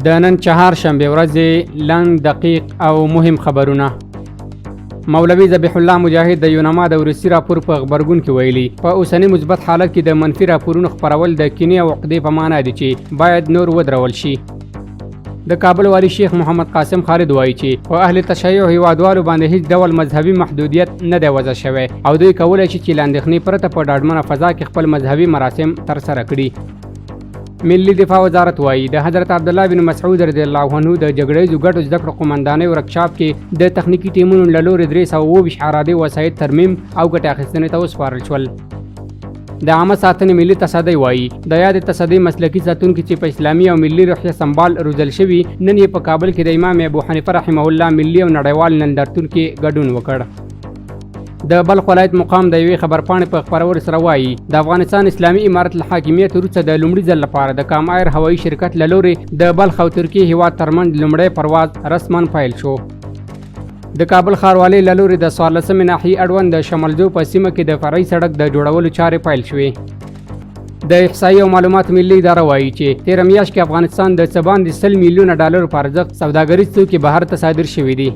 د نن چهارشنبه ورځې لنډ دقیق او مهم خبرونه. مولوي ذبیح الله مجاهد د یونما د وروستي راپور په غبرګون کې ویلي په اوسنی مثبت حالت کې د منفي راپورونو خپرول د کینې او عقدې په معنا دي چې باید نور ودرول شي. د کابل والی شیخ محمد قاسم خالد وایي چې په اهل تشیع هیوادوالو باندې هیڅ ډول مذهبي محدودیت نه دی وضع شوی او دوی کولی شي چې له اندېښنې پرته په ډاډمنه فضا کې خپل مذهبي مراسم ترسره کړي. ملي دفاع وزارت وایي د حضرت عبدالله بن مسعود رضی الله عنه د جګړیزو ګټو زده کړو قومندانۍ ورکشاپ کې د تخنیکي ټیمونو له لورې 320 عرادي وسایط ترمیم او ګټې اخیستنې ته وسپارل شول. د عامه ساتنې ملي تصدۍ وایي د یاد تصدۍ مسلکي ساتونکي چې په اسلامي او ملي روحیه سمبال روزل شوي نن یې په کابل کې د امام ابو حنیفه رحمه الله ملي او نړیوال نندارتون کې ګډون وکړ. د بلخ ولایت مقام د یوې خبرپاڼې په خپرولو سره وایي د افغانستان اسلامي امارت له حاکمیت وروسته د لومړي ځل لپاره د کام ایر هوایي شرکت له لورې د بلخ او ترکیې هیواد ترمنځ لومړی پرواز رسما پیل شو. د کابل ښاروالۍ له لورې د 14مې ناحیې اړوند د شمالجو په سیمه کې د فرعي سړک د جوړولو چارې پیل شوې. د احصایې او معلومات ملي اداره وایي چې تېره میاشت کې افغانستان د څه باندې $100 میلیونه په ارزښت سوداګریز توکي بهر ته صادر شوي دي.